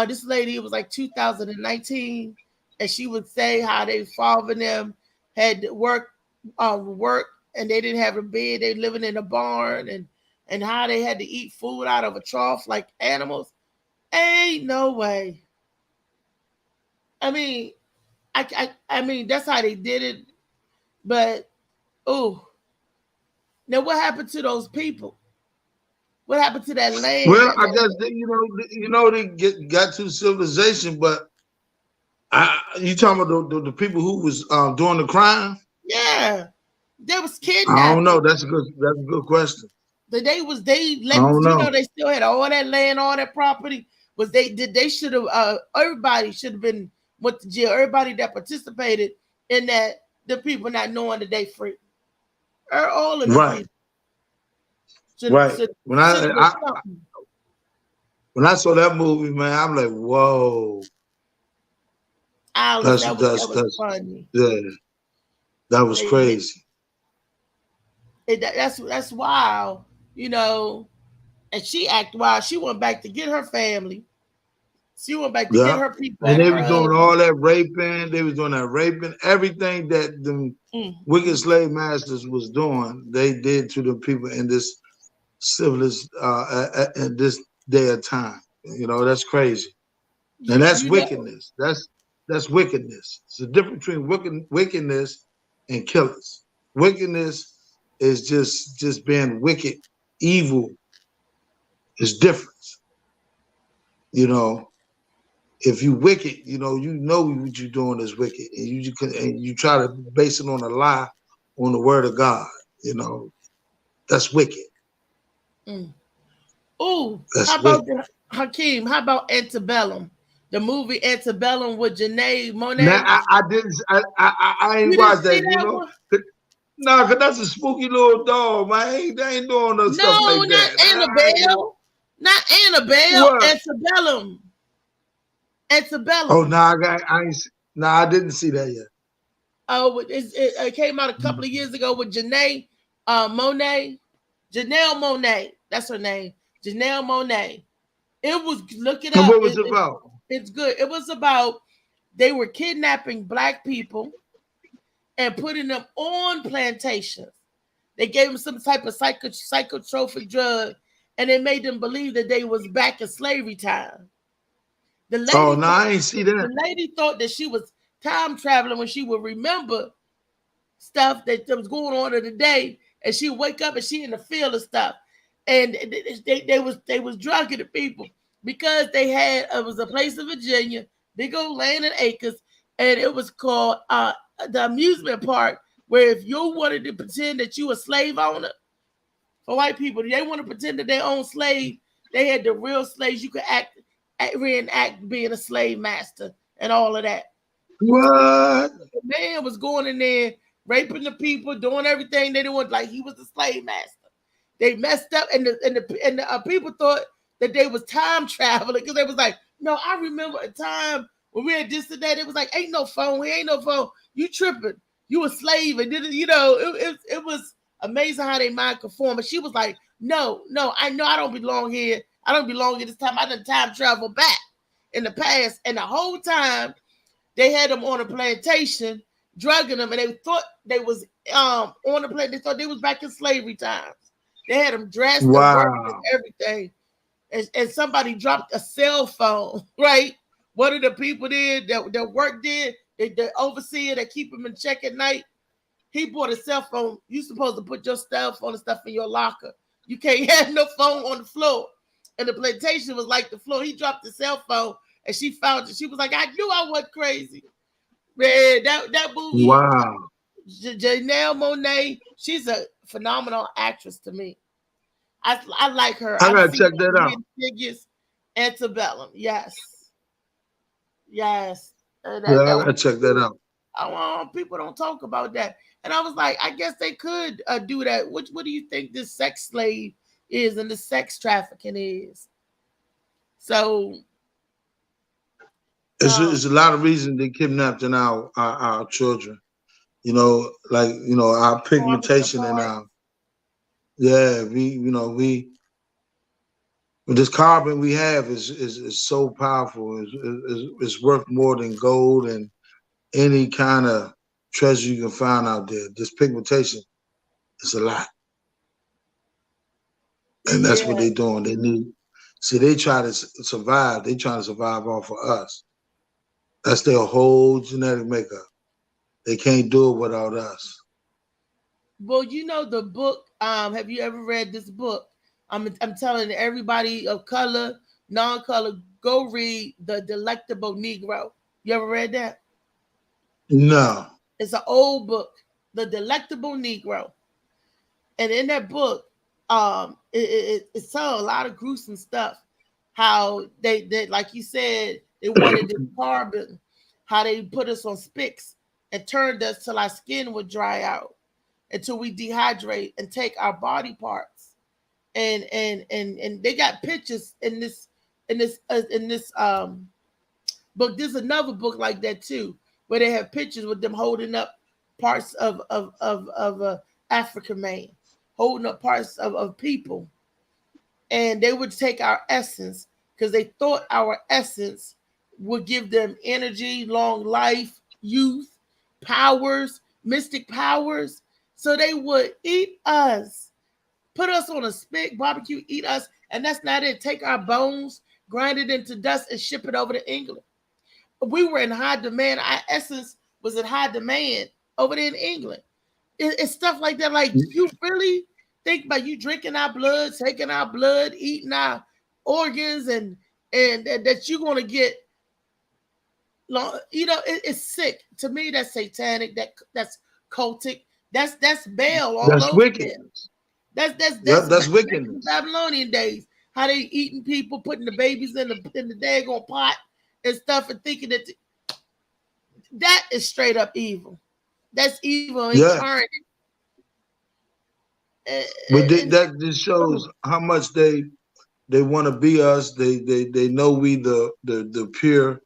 This lady, it was like 2019, and she would say how they father them had work, and they didn't have a bed. They living in a barn, and how they had to eat food out of a trough like animals. Ain't no way. I mean, I mean that's how they did it. But now what happened to those people? What happened to that land? Well, I guess they got to civilization, but you talking about the people who was doing the crime? Yeah, they was kidnapped. I don't know. That's a good question. They still had all that land, all that property. They should have everybody should have been went to jail. Everybody that participated in that, the people not knowing that they free. All of them. Right. When I saw that movie, man, I'm like, whoa. Alice, that was funny. Yeah, that was crazy. That's wild, And she acted wild. She went back to get her family. She went back to get her people. And they were doing all that raping. They was doing that raping. Everything that the wicked slave masters was doing, they did to the people in this civilized at this day of time. You know, that's crazy. And that's wickedness. That's wickedness. It's the difference between wickedness and killers. Wickedness is just being wicked. Evil is different. You know, if you wicked, you know what you're doing is wicked, and you try to base it on a lie, on the word of God. You know, that's wicked. Mm. Ooh, how about Hakeem? How about Antebellum? The movie Antebellum with Janelle Monáe. Now I didn't. I ain't watched that. You know. No, cause that's a spooky little dog, man. They ain't doing no stuff like that. Annabelle. Not Annabelle. Antebellum. Antebellum. Oh no, I didn't see that yet. Oh, it came out a couple of years ago with Janelle Monáe. Janelle Monáe. That's her name. Janelle Monáe. It was, look it up. What was it about? It's good. It was about, they were kidnapping Black people and putting them on plantations. They gave them some type of psychotropic drug, and they made them believe that they was back in slavery time. The lady I ain't see that. The lady thought that she was time traveling when she would remember stuff that was going on in the day, and she would wake up and she in the field of stuff. And they was drugging the people because they had, it was a place in Virginia, big old land and acres, and it was called the amusement park, where if you wanted to pretend that you a slave owner, for white people, they want to pretend that they own slave, they had the real slaves. You could reenact being a slave master and all of that. What? The man was going in there, raping the people, doing everything they didn't want, like he was the slave master. They messed up, and the people thought that they was time traveling, because they was like, no, I remember a time when we had this and that. It was like, ain't no phone. We ain't no phone. You tripping. You a slave. And you know, it was amazing how they mind could form. And she was like, no, I know I don't belong here. I don't belong here this time. I done time travel back in the past. And the whole time they had them on a plantation, drugging them, and they thought they was on the plantation. They thought they was back in slavery times. They had them dressed and working and everything. And somebody dropped a cell phone, right? One of the people did that worked there, the overseer that keep him in check at night, he bought a cell phone. You supposed to put your cell phone and stuff in your locker. You can't have no phone on the floor. And the plantation was like the floor. He dropped the cell phone, and she found it. She was like, I knew I wasn't crazy. Man, that movie. Wow. Janelle Monáe, she's a phenomenal actress to me. I like her. I gotta check that out. Figures, Antebellum, yes. I gotta check that out. People don't talk about that, and I was like, I guess they could do that. What do you think this sex slave is and the sex trafficking is? So, it's a lot of reasons they kidnapped in our children. You know, like our pigmentation and our. Yeah, we this carbon we have is so powerful. It's worth more than gold and any kind of treasure you can find out there. This pigmentation is a lot, and that's what they're doing. They try to survive. They trying to survive off of us. That's their whole genetic makeup. They can't do it without us. Well, you know the book. Have you ever read this book? I'm telling everybody of color, non-color, go read The Delectable Negro. You ever read that? No. It's an old book, The Delectable Negro. And in that book, it tells a lot of gruesome stuff. How they like you said, they wanted this carbon, how they put us on sticks and turned us till our skin would dry out, until we dehydrate and take our body parts, and they got pictures in this book. There's another book like that too, where they have pictures with them holding up parts of African man, holding up parts of people, and they would take our essence because they thought our essence would give them energy, long life, youth, powers, mystic powers. So they would eat us put us on a spit, barbecue, eat us, and that's not it. Take our bones, grind it into dust, and ship it over to England. We were in high demand. Our essence was in high demand over there in England. It's stuff like that. Like, you really think about you drinking our blood, taking our blood, eating our organs, and that you're going to get, it's sick. To me, that's satanic. That's cultic. That's Baal all That's over wickedness. That's wickedness. Babylonian days. How they eating people, putting the babies in the daggone pot and stuff, and thinking that is straight up evil. That's evil incarnate. But that just shows how much they want to be us. They know we the pure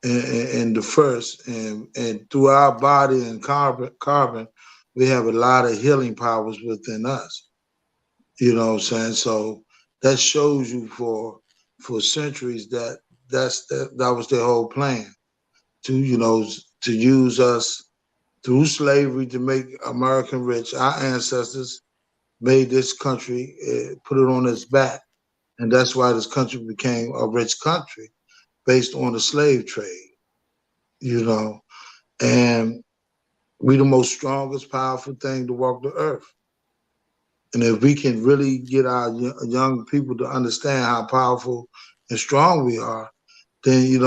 and the first, and through our body and carbon, we have a lot of healing powers within us. You know what I'm saying? So that shows you for centuries that was their whole plan, to use us through slavery to make American rich. Our ancestors made this country, put it on its back, and that's why this country became a rich country based on the slave trade. And we the most strongest, powerful thing to walk the earth. And if we can really get our young people to understand how powerful and strong we are, then,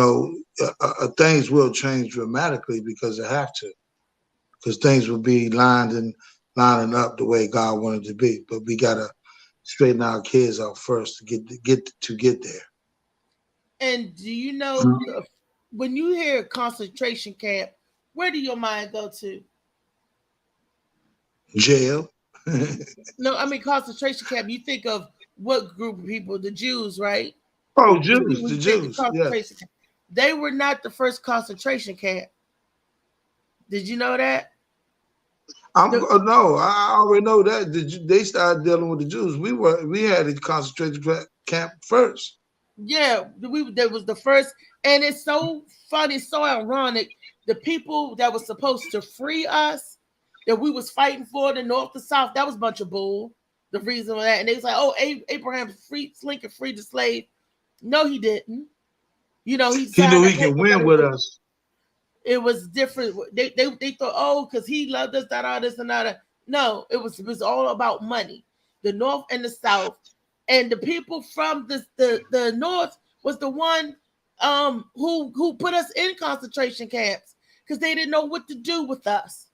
things will change dramatically, because they have to. Because things will be lining up the way God wanted to be. But we got to straighten our kids out first to get there. And do you know, when you hear concentration camp, where do your mind go to? Jail. No, I mean concentration camp. You think of what group of people? The Jews, right? Oh, Jews. The Jews. Concentration camp. They were not the first concentration camp. Did you know that? No, I already know that. They started dealing with the Jews. We had a concentration camp first. Yeah, there was the first, and it's so funny, so ironic. The people that were supposed to free us, that we was fighting for, the North, the South, that was a bunch of bull. The reason for that, and they was like, "Oh, Abraham Lincoln freed the slave." No, he didn't. He knew he could win with us. It was different. They thought, oh, because he loved us, that, all this, and that. No, it was all about money. The North and the South, and the people from the North was the one who put us in concentration camps, because they didn't know what to do with us.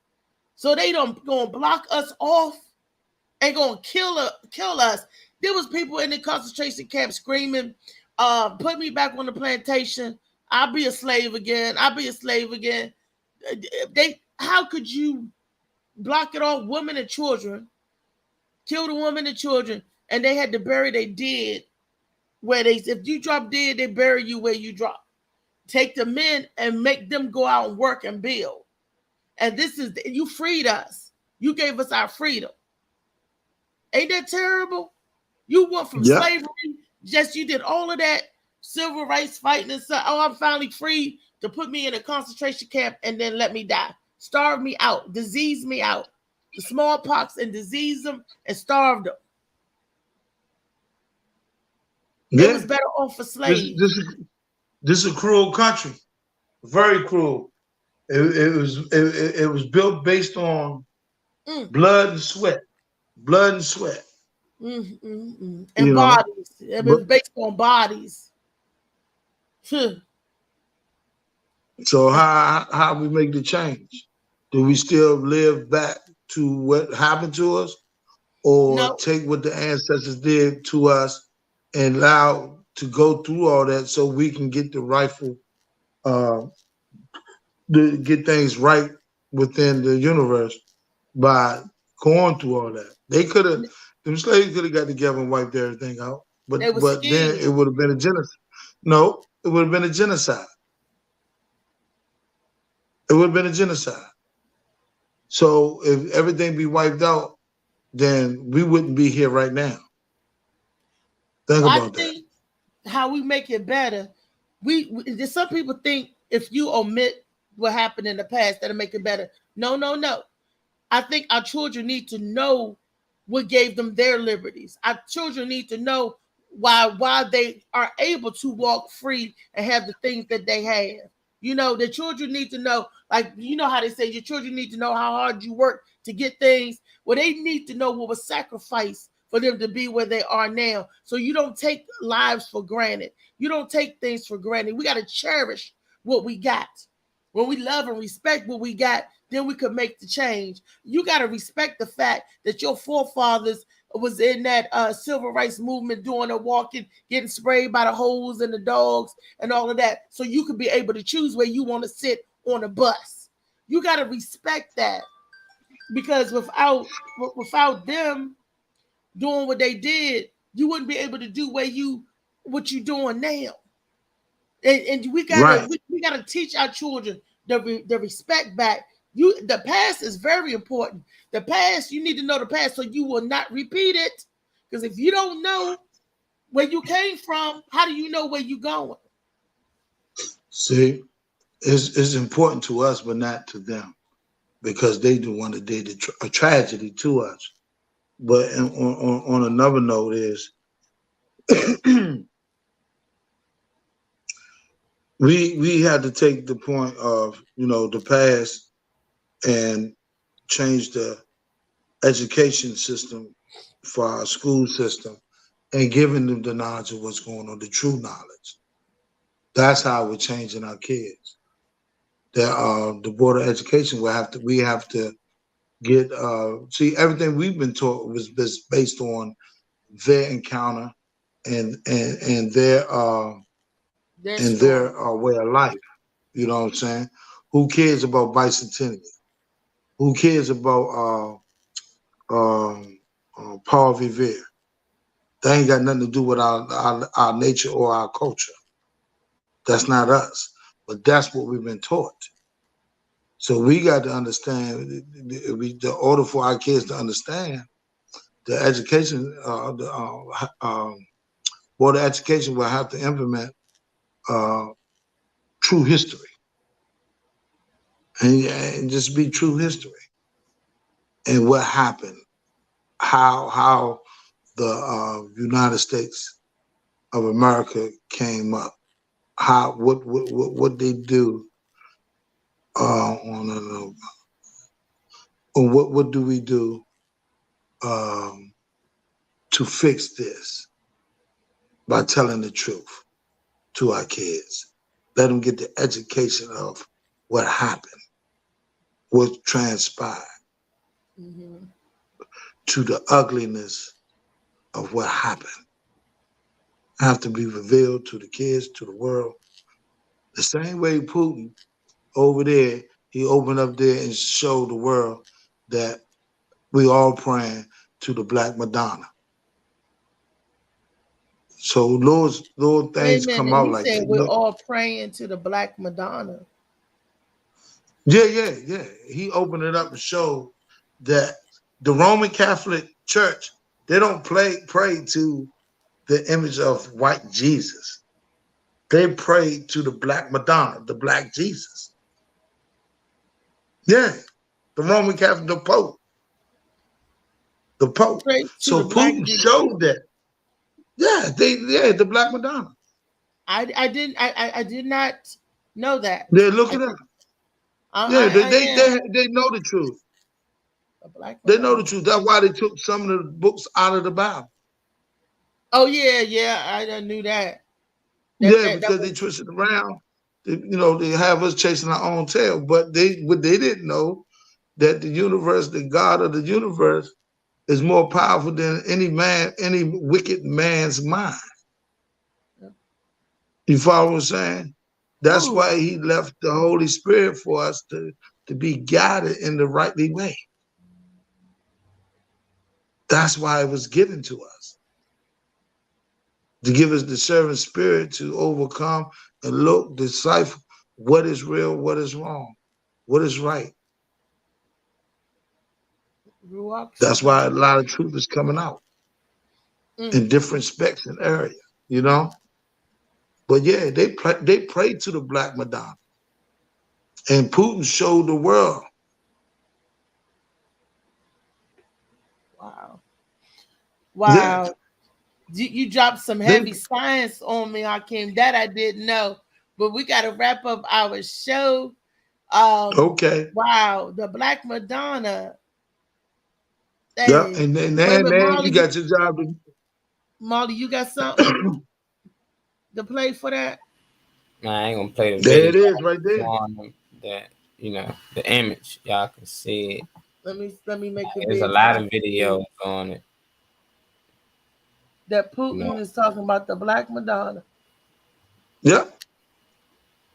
So they gonna block us off and gonna kill us. There was people in the concentration camp screaming, "Put me back on the plantation. I'll be a slave again. I'll be a slave again." How could you block it off? Women and children, kill the women and children, and they had to bury their dead where if you drop dead, they bury you where you drop. Take the men and make them go out and work and build. And you freed us. You gave us our freedom. Ain't that terrible? You went from slavery, you did all of that civil rights fighting and stuff. Oh, I'm finally free, to put me in a concentration camp and then let me die. Starve me out, disease me out. The smallpox, and disease them and starved them. It was better off for slaves. This is a cruel country. Very cruel. It was built based on blood and sweat. Blood and sweat. And bodies. It was based on bodies. So how we make the change? Do we still live back to what happened to us, or take what the ancestors did to us and allow to go through all that so we can get the rightful, get things right within the universe by going through all that? The slaves could have got together and wiped everything out, but then it would have been a genocide. No, it would have been a genocide. It would have been a genocide. So if everything be wiped out, then we wouldn't be here right now. Think about that. How we make it better. Some people think if you omit what happened in the past, that'll make it better. No. I think our children need to know what gave them their liberties. Our children need to know why they are able to walk free and have the things that they have. You know, the children need to know, like, you know how they say your children need to know how hard you work to get things. Well, they need to know what was sacrificed for them to be where they are now. So you don't take lives for granted. You don't take things for granted. We got to cherish what we got. When we love and respect what we got, then we could make the change. You got to respect the fact that your forefathers was in that civil rights movement, doing the walking, getting sprayed by the hoes and the dogs and all of that, so you could be able to choose where you want to sit on a bus. You got to respect that, because without them doing what they did, you wouldn't be able to do what you doing now. And we gotta teach our children the respect back. The past is very important. The past, you need to know the past so you will not repeat it. Because if you don't know where you came from, how do you know where you're going? See, it's important to us, but not to them, because they the one that did a tragedy to us. But on another note is we had to take the point of, the past and change the education system for our school system and giving them the knowledge of what's going on, the true knowledge. That's how we're changing our kids. The Board of Education we have to get see, everything we've been taught was based on their encounter and their way of life. You know what I'm saying? Who cares about bicentennial? Who cares about Paul Revere? That ain't got nothing to do with our nature or our culture. That's not us. But that's what we've been taught. So we got to understand, the order for our kids to understand, the education, Board of Education will have to implement true history. And just be true history. And what happened, how the United States of America came up, what they do, what do we do to fix this? By telling the truth to our kids. Let them get the education of what happened, what transpired, to the ugliness of what happened. Have to be revealed to the kids, to the world. The same way Putin over there, he opened up there and showed the world that we all praying to the Black Madonna. So little things come out like that. We're all praying to the Black Madonna. Yeah. He opened it up to show that the Roman Catholic Church, they don't pray to the image of white Jesus. They pray to the Black Madonna, the Black Jesus. Yeah, the Roman Catholic, the Pope. So Putin showed that. Yeah, the Black Madonna. I did not know that. They're looking up. They know the truth. They know the truth. That's why they took some of the books out of the Bible. Oh yeah, I knew that. Because they twist it around. They have us chasing our own tail. But they didn't know that the universe, the God of the universe, is more powerful than any wicked man's mind. You follow what I'm saying? That's why he left the Holy Spirit for us to be guided in the rightly way. That's why it was given to us. To give us the servant spirit to overcome and decipher what is real, what is wrong, what is right. That's why a lot of truth is coming out in different specs and areas, But yeah, they pray to the Black Madonna. And Putin showed the world. Wow. Wow. You dropped some heavy science on me, Hakeem. That I didn't know. But we got to wrap up our show. Okay. Wow. The Black Madonna. Hey. Yeah. And then Molly, you got your job. Molly, you got something to play for that? Nah, I ain't gonna play the there video. It is right there. That the image, y'all can see it. Let me make it. There's a lot of videos on it. That Putin is talking about the Black Madonna. Yeah.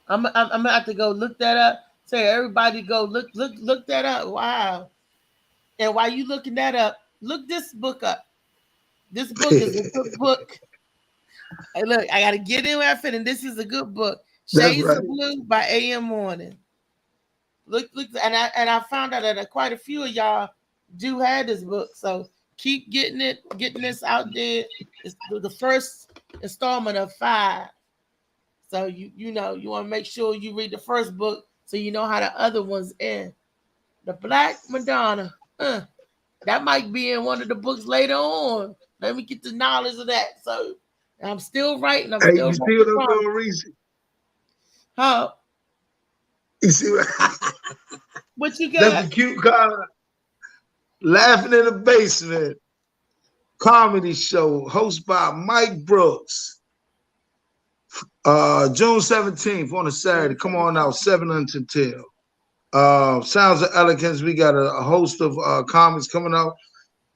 I'm gonna have to go look that up. Say everybody go look that up. Wow. And while you looking that up, look this book up. This book is a good book. Hey, look, I gotta get in where I fit, and this is a good book. Shades of Blue by A.M. Morning. Look, and I found out that quite a few of y'all do have this book. So keep getting this out there. It's the first installment of 5. So you want to make sure you read the first book so you know how the other ones end. The Black Madonna. That might be in one of the books later on. Let me get the knowledge of that. So I'm still writing. You see what I'm doing, Reese? Huh? You see what you got? That's a cute car. Laughing in the Basement comedy show hosted by Mike Brooks. June 17th on a Saturday. Come on out, 7 until 10. Sounds of Elegance. We got a host of comics coming out.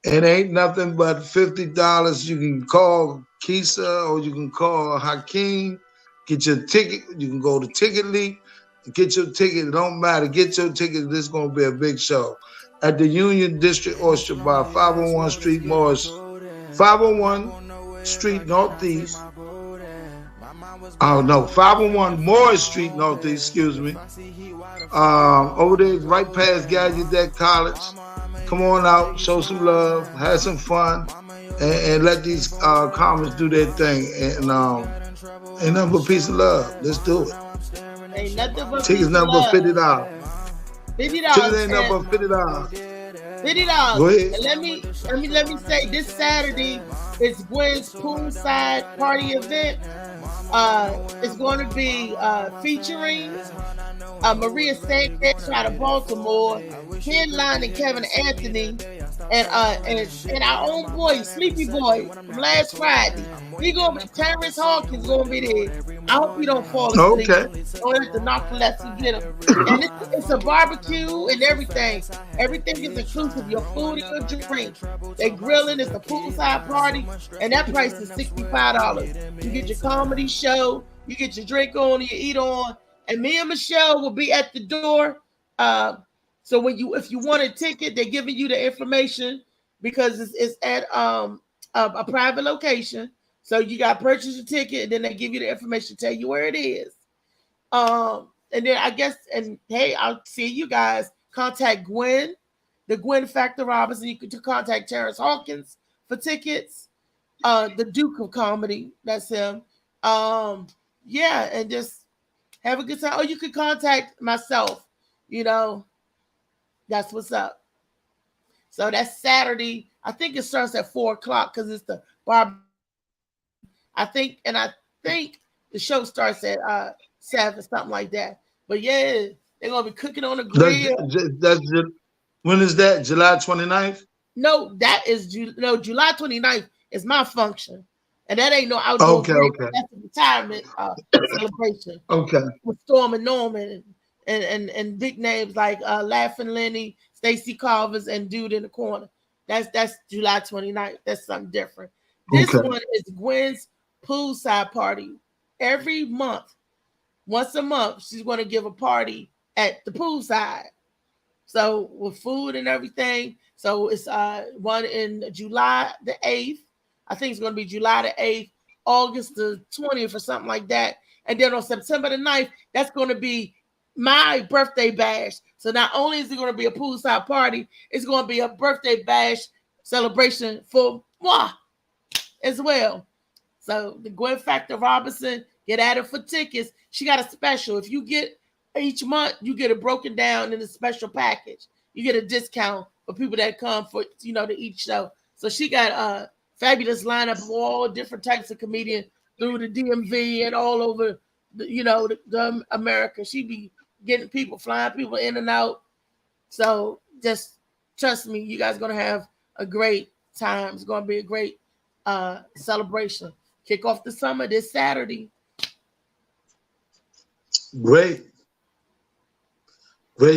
It ain't nothing but $50. You can call Kisa or you can call Hakeem. Get your ticket. You can go to Ticket Leap and get your ticket. It don't matter. Get your ticket. This is going to be a big show at the Union District Orchard by 501 Street Morris. 501 Street Northeast. Oh no, 501 Morris Street Northeast. Excuse me. Over there, right past Gallaudet College. Come on out, show some love, have some fun, and let these comics do their thing. And ain't nothing but peace and love. Let's do it. Ain't nothing but tickets nothing but $50. $50. Tickets ain't nothing but $50. $50. Go ahead. And let me say this Saturday is Gwen's poolside party event. It's going to be featuring Maria Sanchez out of Baltimore, headlining Kevin Anthony, and our own boy, Sleepy Boy, from last Friday. Terrence Hawkins gonna be there. I hope you don't fall asleep. Okay. Don't have to knock unless you get him. And it's a barbecue and everything. Everything is inclusive. Your food and your drink. They grilling. It's a poolside party, and that price is $65. You get your comedy show. You get your drink on. You eat on. And me and Michelle will be at the door. So if you want a ticket, they're giving you the information because it's at a private location. So you got to purchase your ticket, and then they give you the information, tell you where it is. And then I guess, and hey, I'll see you guys. Contact Gwen, the Gwen Factor Robinson. You can contact Terrence Hawkins for tickets. The Duke of Comedy, that's him. Yeah, and just have a good time. Oh, you can contact myself. That's what's up. So that's Saturday. I think it starts at 4:00 because it's the bar. I think the show starts at 7, something like that. But yeah, they're gonna be cooking on the grill. When is that? July 29th? No, that is July 29th is my function. And that ain't no outdoor. Okay. That's a retirement celebration. Okay. With Storm and Norman and big names like Laughing Lenny, Stacey Carvers, and Dude in the Corner. That's July 29th. That's something different. This one is Gwen's poolside party. Every month, once a month, she's going to give a party at the poolside. So with food and everything. So it's one in July the 8th. I think it's going to be July the 8th, August the 20th or something like that. And then on September the 9th, that's going to be my birthday bash. So not only is it going to be a poolside party, it's going to be a birthday bash celebration for moi as well. So the Gwen Factor Robinson, get at it for tickets. She got a special. If you get each month, you get it broken down in a special package. You get a discount for people that come for to each show. So she got fabulous lineup of all different types of comedians through the DMV and all over, the America. She be getting people, flying people in and out. So just trust me, you guys are gonna have a great time. It's gonna be a great celebration. Kick off the summer this Saturday. Great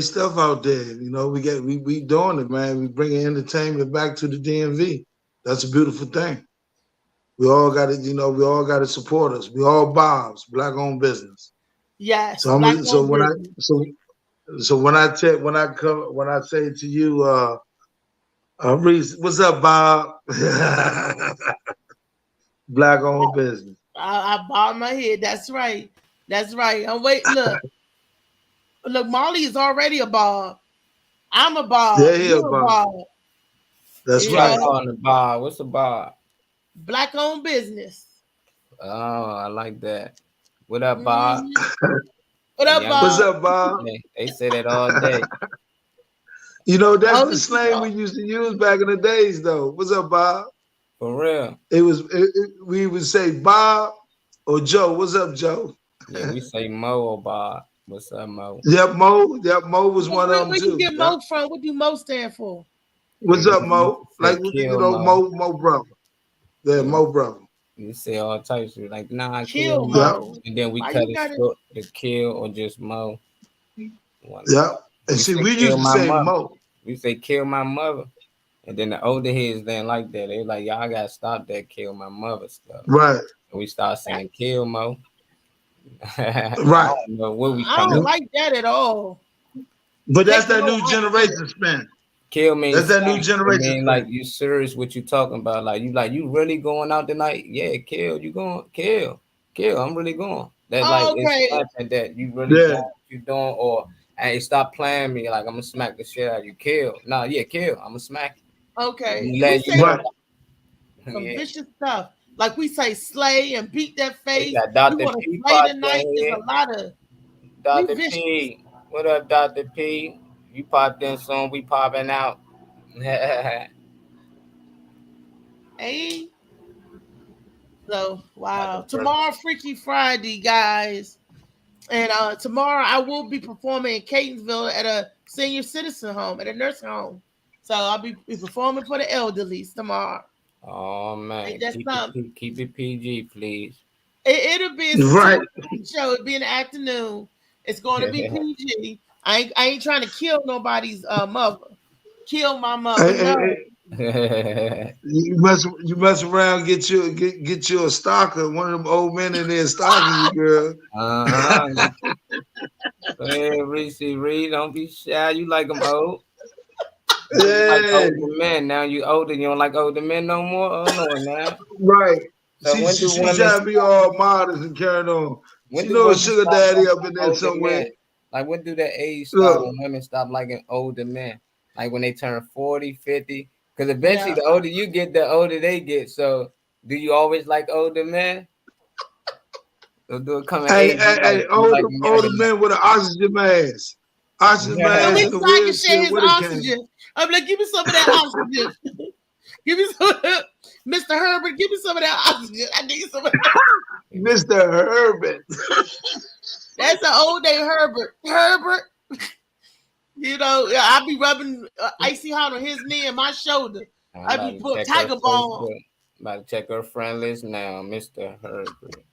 stuff out there. You know, we doing it, man. We bringing entertainment back to the DMV. That's a beautiful thing. We all got to, we all got to support us. We all Bob's, black-owned business. Yes. So when I say to you, Reese, what's up, Bob? Black-owned business. I bob my head. That's right. That's right. I'm waiting. Look, Molly is already a Bob. I'm a Bob. Yeah, You're a Bob. That's right. On the Bob. What's a Bob? Black-owned business. Oh, I like that. What up, Bob? What up, Bob? What's up, Bob? They say that all day. That's the slang we used to use back in the days, though. What's up, Bob? For real. We would say Bob or Joe. What's up, Joe? Yeah, we say Mo or Bob. What's up, Mo? Yep, Mo. Yep, Mo was one of them Where too. you get Mo from? What do Mo stand for? What's up, Mo? Like Mo brother. Yeah, Mo brother. You say all types of like, nah, kill Mo. And then we Why cut it short to kill or just Mo. Yeah. And see, we used to say Mo. We say kill my mother. And then the older heads didn't like that. They like, y'all gotta stop that kill my mother stuff. Right. So we start saying kill Mo. Right. I don't like that at all. But that's that new generation spin. Kill me. That's that new generation. I mean, like, you serious what you talking about? You really going out tonight? Yeah, kill. You going? Kill. I'm really going. That's it's that you really doing what you doing, or hey, stop playing me. Like, I'm gonna smack the shit out of you. Kill. Nah, yeah, kill. I'm gonna smack you. Okay. Some vicious stuff. Like we say slay and beat that face. We want to slay tonight. There's a lot of Dr. P. What up, Dr. P? You popped in soon, we popping out. Hey. So wow. Tomorrow, Freaky Friday, guys. And tomorrow I will be performing in Catonsville at a senior citizen home, at a nursing home. So I'll be performing for the elderly tomorrow. Oh man, keep it PG, please. It'll be a show. It'll be in the afternoon. It's going to be PG. I ain't trying to kill nobody's mother. Kill my mother. You mess around, get you a stalker. One of them old men in there stalking you, girl. Hey, Reese Reed, don't be shy. You like them old. Yeah. Like older men. Now you older, you don't like older men no more. Oh no, now. Right. So she's trying to be all modest and carrying on. She know a sugar daddy up in there somewhere. Men? Like, when do that age stop when women stop liking older men? Like when they turn 40, 50? Because eventually the older you get, the older they get. So do you always like older men? So do it come older men with an oxygen mask. Oxygen mask. And we can share his oxygen. I'm like, give me some of that oxygen. Give me some of that. Mr. Herbert, give me some of that oxygen. I need some of that. Mr. Herbert. That's an old day Herbert. Herbert. I be rubbing icy hot on his knee and my shoulder. I be putting Tiger Balm. About to check her friend list now, Mr. Herbert.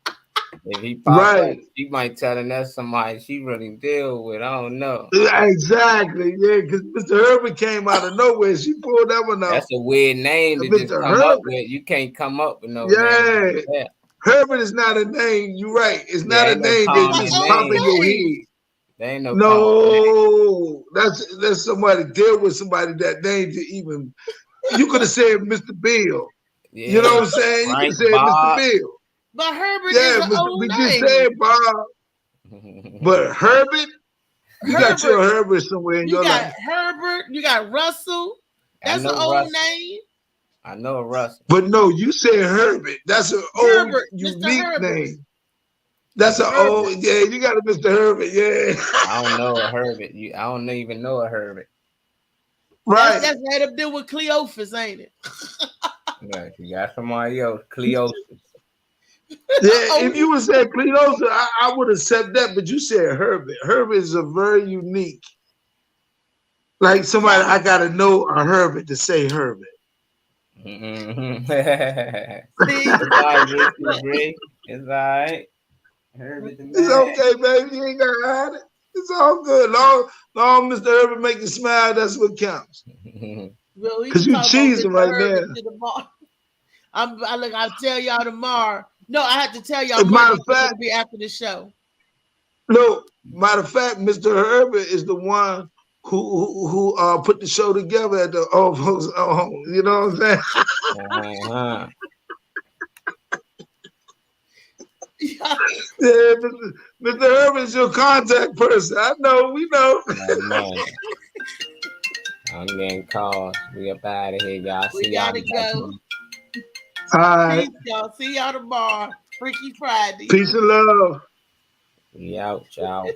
If he pops up, she might tell him that's somebody she really deal with. I don't know. Exactly, yeah, because Mr. Herbert came out of nowhere. She pulled that one out. That's a weird name to just come up with. You can't come up with no name like that. Herbert is not a name. You're right. It's not a name that just pop in your head. There ain't no. That's somebody deal with somebody that name to even. You could have said Mr. Bill. Yeah. You know what I'm saying? You could have said Mr. Bill. But Herbert is an old name. We just said Bob. But Herbert, you got your Herbert somewhere in your life. You got Herbert. You got Russell. That's an old name. I know Russell. But no, you said Herbert. That's an old, unique name. That's an old, you got a Mr. Herbert, I don't know a Herbert. I don't even know a Herbert. Right. That's right up there with Cleophas, ain't it? Right, you got somebody else, Cleosis. Yeah, if you would say Cleosis, I would accept that, but you said Herbert. Herbert is a very unique. Like somebody I gotta know a Herbert to say Herbert. Mm-hmm. It's all right, it's all right. Herbert the man. It's okay, baby. You ain't gotta hide it. It's all good. Long Mr. Herbert make you smile, that's what counts. Because you cheesing right now. I'll tell y'all tomorrow. No, I had to tell y'all Monday. It'll be after the show. No, matter of fact, Mr. Herbert is the one who put the show together at the old folks' home. You know what I'm saying? Yeah, Mr. Herbert's your contact person. I know, we know. Man. I'm getting calls. We up out of here, y'all. We gotta go. All right. Peace, y'all. See y'all tomorrow. Freaky Friday. Peace and love. We out, y'all.